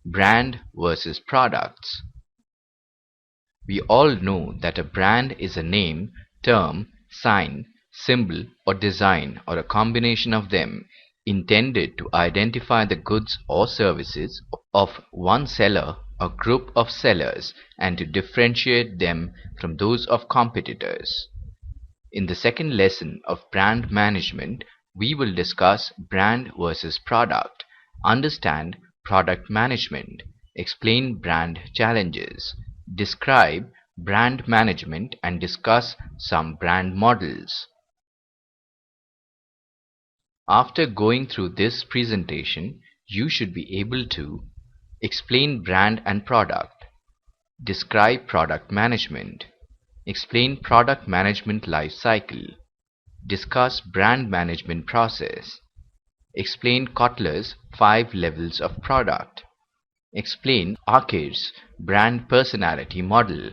Brand versus products. We all know that a brand is a name, term, sign, symbol, or design, or a combination of them, intended to identify the goods or services of one seller or group of sellers and to differentiate them from those of competitors. In the second lesson of brand management, we will discuss brand versus product, understand product management, explain brand challenges, describe brand management, and discuss some brand models. After going through this presentation, you should be able to explain brand and product, describe product management, explain product management life cycle, discuss brand management process, explain Kotler's 5 levels of product, explain Arcade's brand personality model,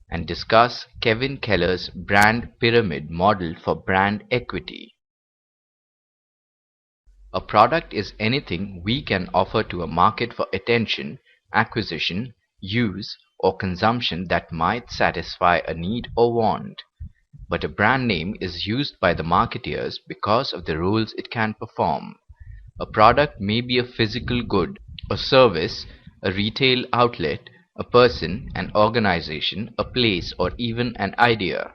and discuss Kevin Keller's brand pyramid model for brand equity. A product is anything we can offer to a market for attention, acquisition, use, or consumption that might satisfy a need or want. But a brand name is used by the marketeers because of the roles it can perform. A product may be a physical good, a service, a retail outlet, a person, an organization, a place, or even an idea.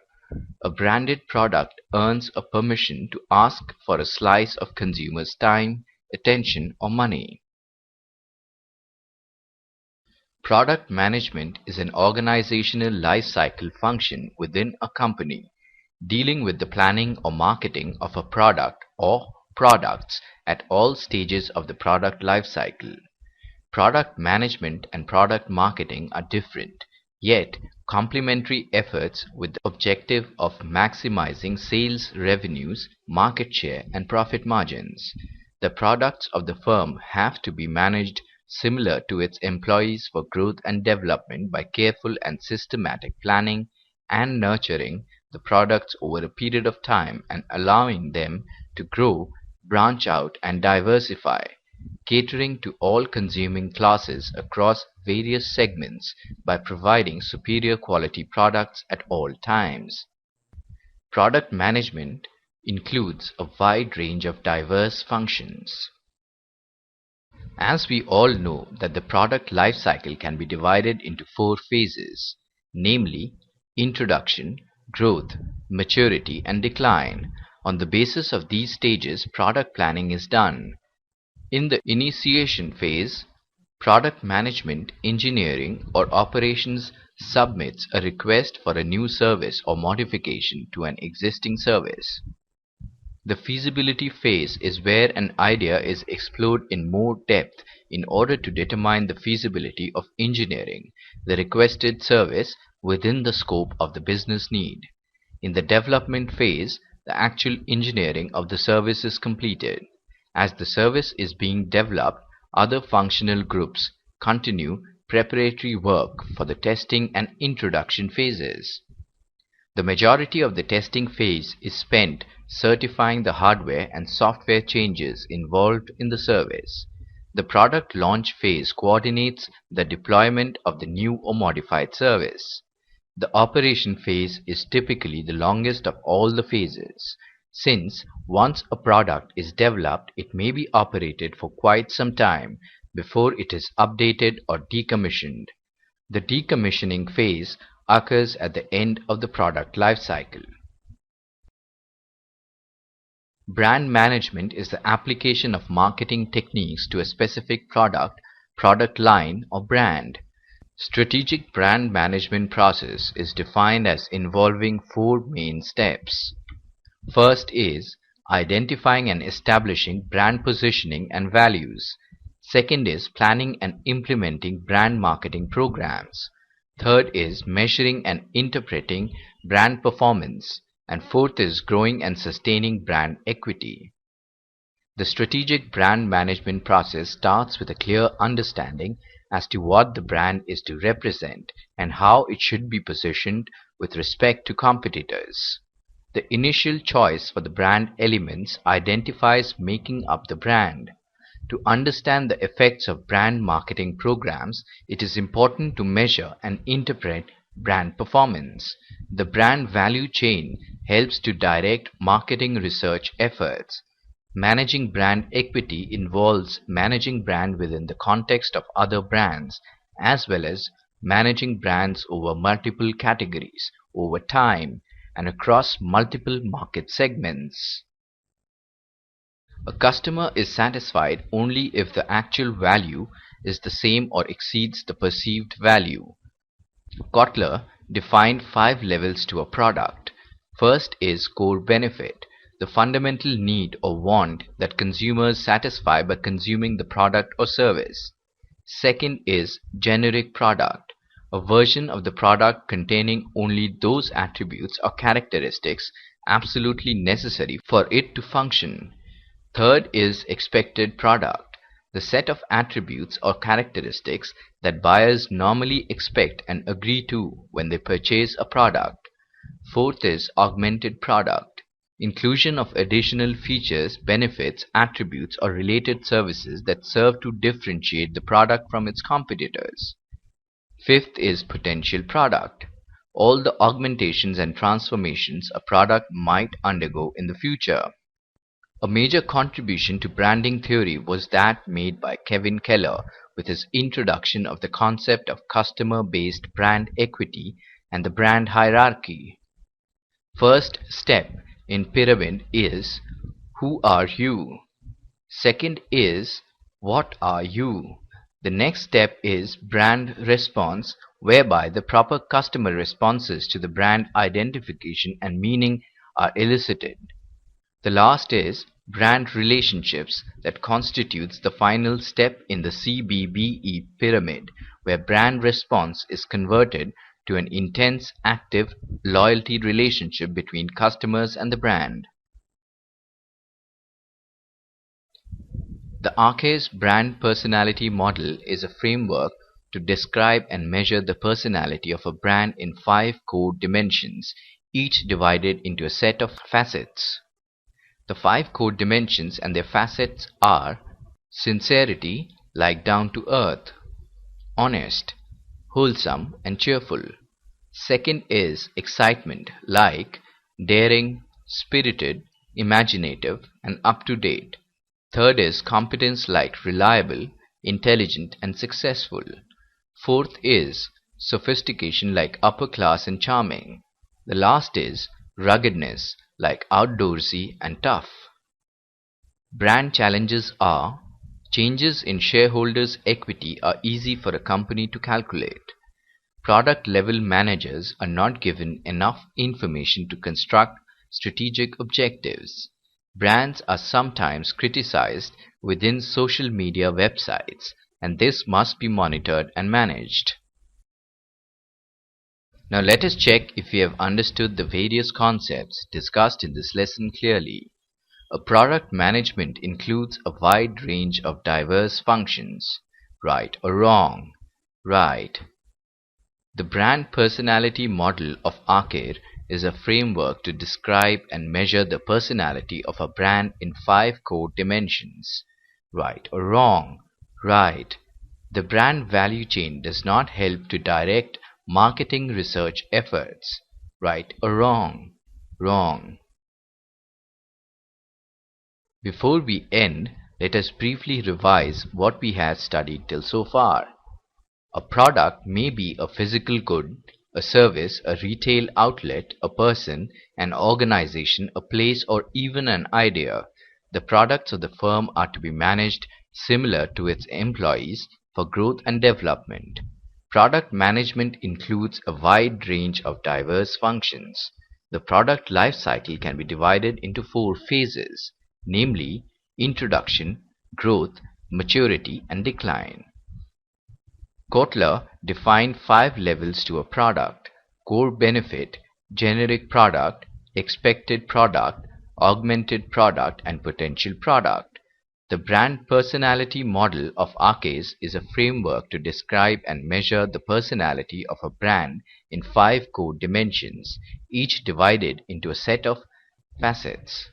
A branded product earns a permission to ask for a slice of consumers' time, attention, or money. Product management is an organizational life cycle function within a company, dealing with the planning or marketing of a product or products at all stages of the product life cycle. Product management and product marketing are different, yet complementary efforts with the objective of maximizing sales revenues, market share, and profit margins. The products of the firm have to be managed similar to its employees for growth and development by careful and systematic planning and nurturing the products over a period of time and allowing them to grow, branch out, and diversify, catering to all consuming classes across various segments by providing superior quality products at all times. Product management includes a wide range of diverse functions. As we all know that the product life cycle can be divided into 4 phases, namely introduction, growth, maturity, and decline. On the basis of these stages, product planning is done. In the initiation phase, product management, engineering, or operations submits a request for a new service or modification to an existing service. The feasibility phase is where an idea is explored in more depth in order to determine the feasibility of engineering the requested service within the scope of the business need. In the development phase, the actual engineering of the service is completed. As the service is being developed, other functional groups continue preparatory work for the testing and introduction phases. The majority of the testing phase is spent certifying the hardware and software changes involved in the service. The product launch phase coordinates the deployment of the new or modified service. The operation phase is typically the longest of all the phases, since once a product is developed, it may be operated for quite some time before it is updated or decommissioned. The decommissioning phase occurs at the end of the product life cycle. Brand management is the application of marketing techniques to a specific product, product line, or brand. Strategic brand management process is defined as involving 4 main steps. First is identifying and establishing brand positioning and values. Second is planning and implementing brand marketing programs. Third is measuring and interpreting brand performance. And fourth is growing and sustaining brand equity. The strategic brand management process starts with a clear understanding as to what the brand is to represent and how it should be positioned with respect to competitors. The initial choice for the brand elements identifies making up the brand. To understand the effects of brand marketing programs, it is important to measure and interpret brand performance. The brand value chain helps to direct marketing research efforts. Managing brand equity involves managing brand within the context of other brands, as well as managing brands over multiple categories, over time, and across multiple market segments. A customer is satisfied only if the actual value is the same or exceeds the perceived value. Kotler defined 5 levels to a product. First is core benefit, the fundamental need or want that consumers satisfy by consuming the product or service. Second is generic product, a version of the product containing only those attributes or characteristics absolutely necessary for it to function. Third is expected product, the set of attributes or characteristics that buyers normally expect and agree to when they purchase a product. Fourth is augmented product, inclusion of additional features, benefits, attributes, or related services that serve to differentiate the product from its competitors. Fifth is potential product, all the augmentations and transformations a product might undergo in the future. A major contribution to branding theory was that made by Kevin Keller with his introduction of the concept of customer-based brand equity and the brand hierarchy. First step in pyramid is who are you? Second is what are you? The next step is brand response, whereby the proper customer responses to the brand identification and meaning are elicited. The last is brand relationships that constitutes the final step in the CBBE pyramid, where brand response is converted to an intense, active loyalty relationship between customers and the brand. The Arcase brand personality model is a framework to describe and measure the personality of a brand in 5 core dimensions, each divided into a set of facets. The 5 core dimensions and their facets are sincerity, like down to earth; honest, wholesome and cheerful. Second is excitement, like daring, spirited, imaginative and up to date. Third is competence, like reliable, intelligent and successful. Fourth is sophistication, like upper class and charming. The last is ruggedness, like outdoorsy and tough. Brand challenges are: changes in shareholders' equity are easy for a company to calculate. Product level managers are not given enough information to construct strategic objectives. Brands are sometimes criticized within social media websites, and this must be monitored and managed. Now let us check if we have understood the various concepts discussed in this lesson clearly. A product management includes a wide range of diverse functions. Right or wrong? Right. The brand personality model of Arcade is a framework to describe and measure the personality of a brand in 5 core dimensions. Right or wrong? Right. The brand value chain does not help to direct marketing research efforts. Right or wrong? Wrong. Before we end, let us briefly revise what we have studied till so far. A product may be a physical good, a service, a retail outlet, a person, an organization, a place, or even an idea. The products of the firm are to be managed similar to its employees for growth and development. Product management includes a wide range of diverse functions. The product life cycle can be divided into 4 phases, namely introduction, growth, maturity, and decline. Kotler defined 5 levels to a product: core benefit, generic product, expected product, augmented product, and potential product. The brand personality model of Arcase is a framework to describe and measure the personality of a brand in 5 core dimensions, each divided into a set of facets.